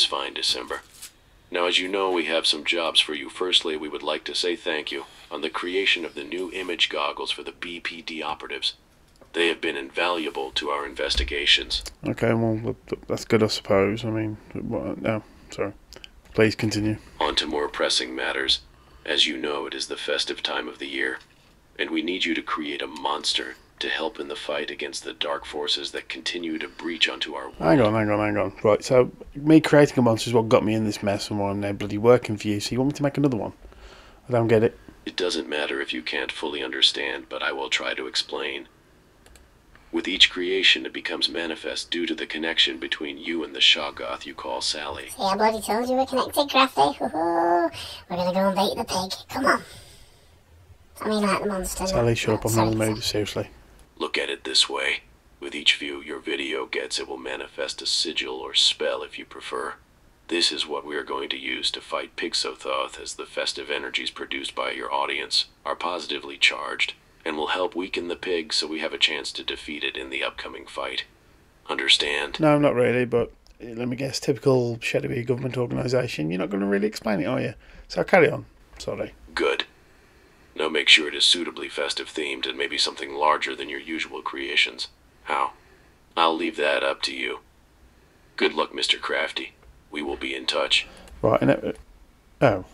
this fine December. Now, as you know, we have some jobs for you. Firstly, we would like to say thank you on the creation of the new image goggles for the BPD operatives. They have been invaluable to our investigations. Okay, well, that's good, I suppose. I mean, no, sorry. Please continue. On to more pressing matters. As you know, it is the festive time of the year, and we need you to create a monster to help in the fight against the dark forces that continue to breach onto our world. Hang on. Right, so me creating a monster is what got me in this mess and why I'm now bloody working for you, so you want me to make another one? I don't get it. It doesn't matter if you can't fully understand, but I will try to explain. With each creation, it becomes manifest due to the connection between you and the Shoggoth you call Sally. See, I bloody told you we're connected, Crafty. We're gonna go and beat the pig. Come on. I mean, like the monster. Sally, shut up, I'm not in the mood, seriously. Look at it this way. With each view your video gets, it will manifest a sigil or spell if you prefer. This is what we are going to use to fight Pixothoth, as the festive energies produced by your audience are positively charged, and will help weaken the pig so we have a chance to defeat it in the upcoming fight. Understand? No, not really, but let me guess, typical shadowy government organisation, you're not going to really explain it, are you? So carry on. Sorry. Good. Now make sure it is suitably festive themed and maybe something larger than your usual creations. How? I'll leave that up to you. Good luck, Mr. Crafty. We will be in touch. Right, and oh.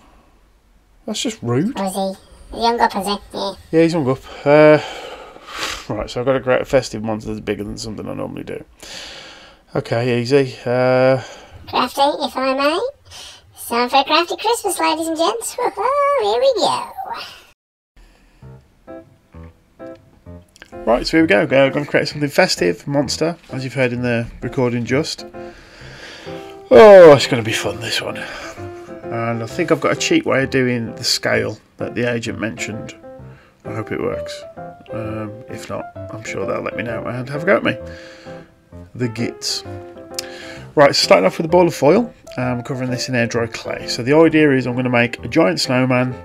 That's just rude. Or is he? Is he hung up, is he? Yeah. Yeah, he's hung up. Right, so I've got to create a festive monster that's bigger than something I normally do. Okay, easy. Crafty, if I may. It's time for a crafty Christmas, ladies and gents. Woohoo, here we go. Right, so here we go. I'm going to create something festive, monster, as you've heard in the recording just. Oh, it's going to be fun, this one. And I think I've got a cheap way of doing the scale that the agent mentioned. I hope it works. If not, I'm sure they'll let me know and have a go at me. The gits. Right, so starting off with a ball of foil. I'm covering this in air dry clay. So the idea is I'm going to make a giant snowman.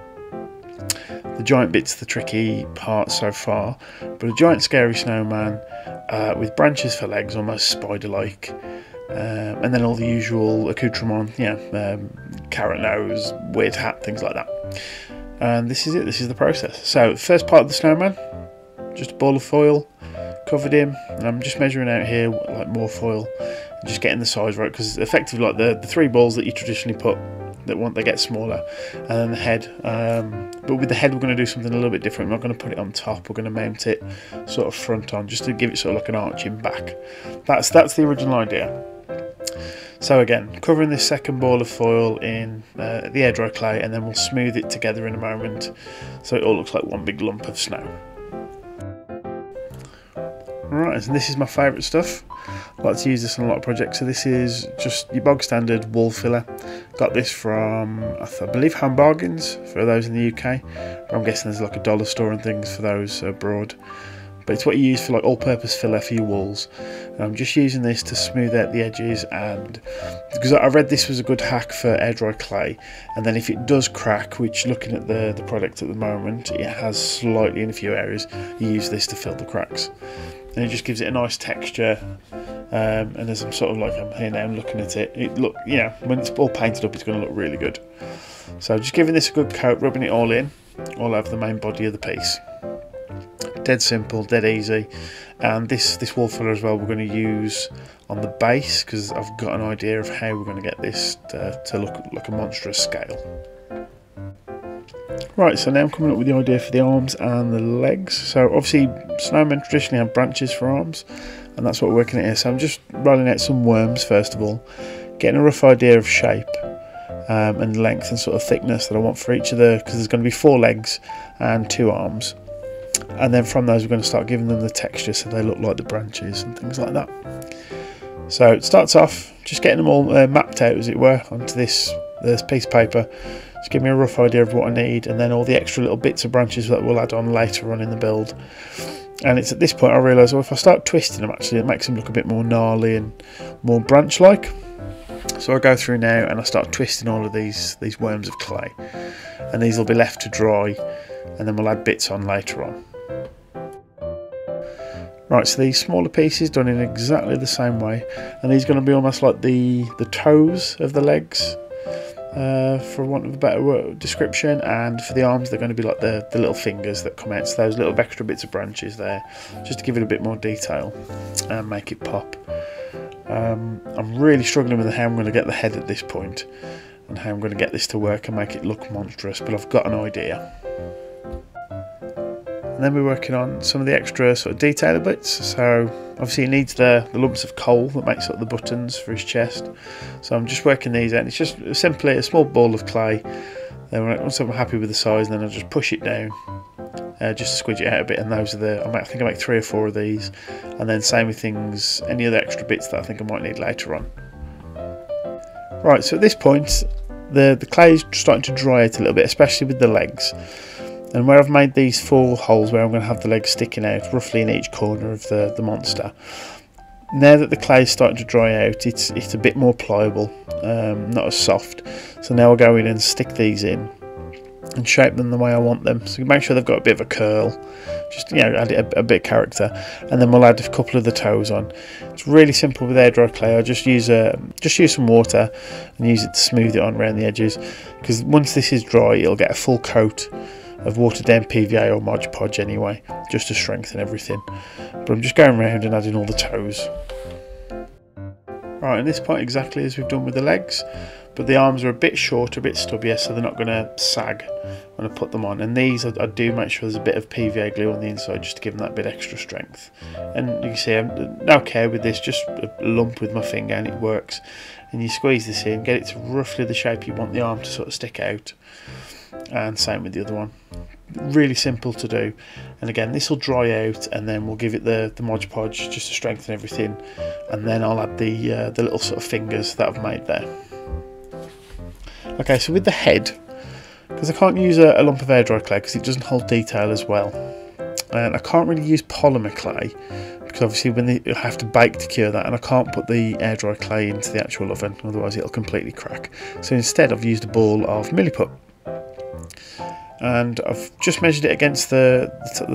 The giant bit's the tricky part so far, but a giant scary snowman with branches for legs, almost spider-like, and then all the usual accoutrement, carrot nose, weird hat, things like that. And this is it, this is the process. So first part of the snowman, just a ball of foil, covered him, and I'm just measuring out here like more foil, and just getting the size right, because effectively like the three balls that you traditionally put, they get smaller, and then the head, but with the head we're going to do something a little bit different. We're not going to put it on top, we're going to mount it sort of front on, just to give it sort of like an arching back. That's the original idea. So again, covering this second ball of foil in the air dry clay, and then we'll smooth it together in a moment so it all looks like one big lump of snow. Alright, and this is my favourite stuff. I like to use this on a lot of projects. So this is just your bog standard wall filler. Got this from, I believe, Home Bargains for those in the UK. But I'm guessing there's like a dollar store and things for those abroad. But it's what you use for like all-purpose filler for your walls. And I'm just using this to smooth out the edges, and because I read this was a good hack for air dry clay. And then if it does crack, which looking at the product at the moment, it has slightly in a few areas, you use this to fill the cracks. And it just gives it a nice texture, and as I'm sort of like, I'm here now looking at it, when it's all painted up, it's going to look really good. So just giving this a good coat, rubbing it all in, all over the main body of the piece. Dead simple, dead easy. And this wall filler as well we're going to use on the base, because I've got an idea of how we're going to get this to look like a monstrous scale. Right, so now I'm coming up with the idea for the arms and the legs. So obviously snowmen traditionally have branches for arms, and that's what we're working at here. So I'm just rolling out some worms first of all, getting a rough idea of shape and length and sort of thickness that I want for each of because there's going to be 4 legs and 2 arms. And then from those we're going to start giving them the texture so they look like the branches and things like that. So it starts off just getting them all mapped out, as it were, onto this piece of paper. Just give me a rough idea of what I need, and then all the extra little bits of branches that we'll add on later on in the build. And it's at this point I realise, well, if I start twisting them, actually it makes them look a bit more gnarly and more branch-like. So I go through now and I start twisting all of these worms of clay, and these will be left to dry, and then we'll add bits on later on. Right, so these smaller pieces done in exactly the same way, and these are going to be almost like the toes of the legs, for want of a better description, and for the arms they're going to be like the little fingers that come out, so those little extra bits of branches there, just to give it a bit more detail and make it pop. I'm really struggling with how I'm going to get the head at this point, and how I'm going to get this to work and make it look monstrous, but I've got an idea. And then we're working on some of the extra sort of detail bits. So obviously he needs the lumps of coal that makes up the buttons for his chest. So I'm just working these out. It's just simply a small ball of clay. Then once I'm happy with the size, then I'll just push it down, just to squidge it out a bit. And those are I think I make 3 or 4 of these. And then same with things, any other extra bits that I think I might need later on. Right, so at this point, the clay is starting to dry out a little bit, especially with the legs. And where I've made these 4 holes where I'm going to have the legs sticking out roughly in each corner of the monster, now that the clay is starting to dry out, it's a bit more pliable, not as soft. So now I'll go in and stick these in and shape them the way I want them. So make sure they've got a bit of a curl, just add a bit of character, and then we'll add a couple of the toes on. It's really simple with air dry clay. I just use some water and use it to smooth it on around the edges, because once this is dry, it'll get a full coat of watered down PVA or Modge Podge anyway, just to strengthen everything. But I'm just going around and adding all the toes. Right, at this point exactly as we've done with the legs, but the arms are a bit shorter, a bit stubbier, so they're not going to sag when I put them on. And these, I do make sure there's a bit of PVA glue on the inside just to give them that bit extra strength. And you can see I'm no care with this, just a lump with my finger and it works. And you squeeze this in, get it to roughly the shape you want the arm to sort of stick out. And same with the other one. Really simple to do. And again, this will dry out, and then we'll give it the Modge Podge just to strengthen everything, and then I'll add the little sort of fingers that I've made there. Okay, so with the head, because I can't use a lump of air dry clay because it doesn't hold detail as well, and I can't really use polymer clay because obviously I have to bake to cure that, and I can't put the air dry clay into the actual oven, otherwise it'll completely crack. So instead I've used a ball of milliput, and I've just measured it against the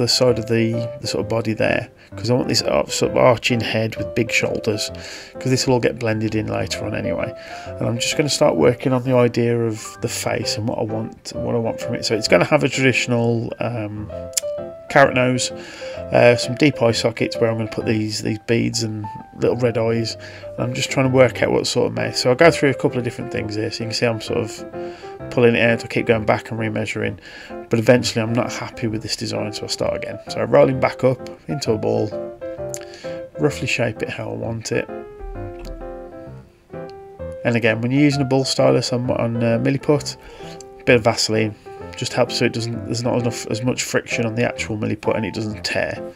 side of the sort of body there, because I want this sort of arching head with big shoulders, because this will all get blended in later on anyway. And I'm just going to start working on the idea of the face and what I want from it. So it's going to have a traditional carrot nose, some deep eye sockets where I'm going to put these beads and little red eyes. And I'm just trying to work out what sort of mouth. So I'll go through a couple of different things here, so you can see I'm sort of pulling it out. I keep going back and remeasuring, but eventually I'm not happy with this design, so I'll start again. So rolling back up into a ball, roughly shape it how I want it. And again, when you're using a ball stylus on milliput, a bit of Vaseline just helps so there's not as much friction on the actual milliput and it doesn't tear.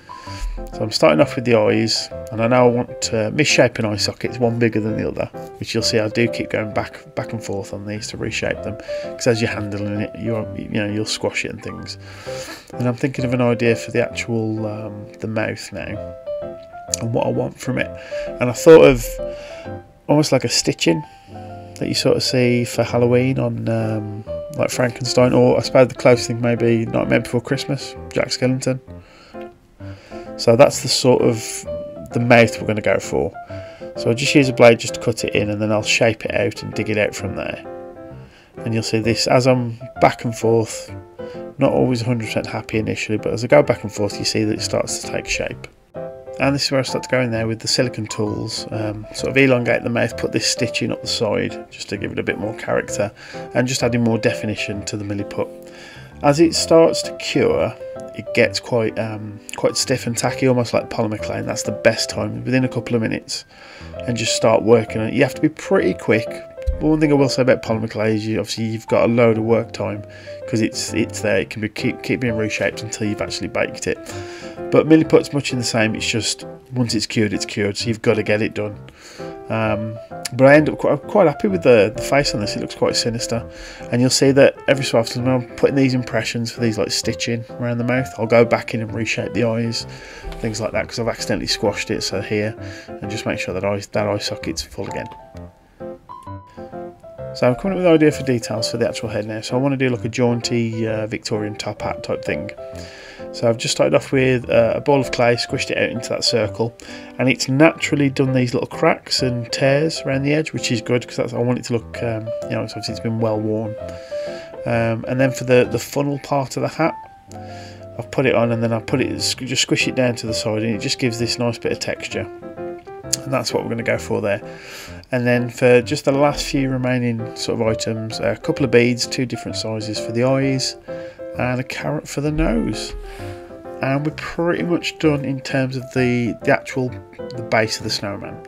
So I'm starting off with the eyes, and I know I want misshapen eye sockets, one bigger than the other, which you'll see I do keep going back and forth on these to reshape them, because as you're handling it, you'll squash it and things. And I'm thinking of an idea for the actual the mouth now, and what I want from it. And I thought of almost like a stitching that you sort of see for Halloween on like Frankenstein, or I suppose the closest thing maybe Nightmare Before Christmas, Jack Skellington. So that's the sort of the mouth we're going to go for. So I'll just use a blade just to cut it in, and then I'll shape it out and dig it out from there. And you'll see this as I'm back and forth, not always 100% happy initially, but as I go back and forth you see that it starts to take shape. And this is where I start to go in there with the silicone tools, sort of elongate the mouth, put this stitching up the side just to give it a bit more character, and just adding more definition to the milliput. As it starts to cure, it gets quite stiff and tacky, almost like polymer clay, and that's the best time, within a couple of minutes, and just start working on it. You have to be pretty quick. But one thing I will say about polymer clay is obviously you've got a load of work time, because it's there. It can be keep being reshaped until you've actually baked it. But milliput's much in the same. It's just once it's cured, so you've got to get it done. But I end up quite happy with the face on this. It looks quite sinister, and you'll see that every so often when I'm putting these impressions for these like stitching around the mouth, I'll go back in and reshape the eyes, things like that, because I've accidentally squashed it. So here, and just make sure that eye socket's full again. So I'm coming up with an idea for details for the actual head now. So I want to do like a jaunty Victorian top hat type thing. So I've just started off with a ball of clay, squished it out into that circle, and it's naturally done these little cracks and tears around the edge, which is good because I want it to look, you know, obviously it's been well worn. And then for the funnel part of the hat, I've put it on, and then I just squish it down to the side, and it just gives this nice bit of texture. And that's what we're going to go for there. And then for just the last few remaining sort of items, a couple of beads, 2 different sizes for the eyes, and a carrot for the nose. And we're pretty much done in terms of the base of the snowman.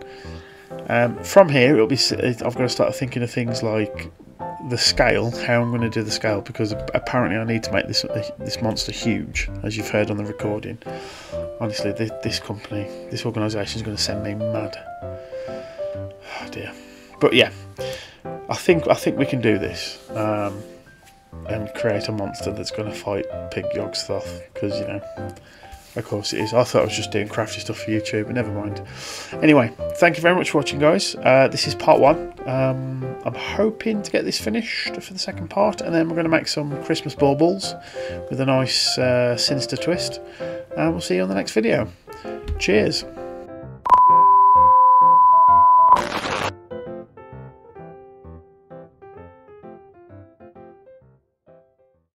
From here, I've got to start thinking of things like the scale, how I'm going to do the scale, because apparently I need to make this monster huge, as you've heard on the recording. Honestly, this company, this organisation is going to send me mad. Oh dear. But yeah, I think we can do this and create a monster that's going to fight Pig Yogg-Sothoth, because, you know, of course it is. I thought I was just doing crafty stuff for YouTube, but never mind. Anyway, thank you very much for watching, guys. This is part 1. I'm hoping to get this finished for the second part, and then we're going to make some Christmas baubles with a nice sinister twist. And we'll see you on the next video. Cheers.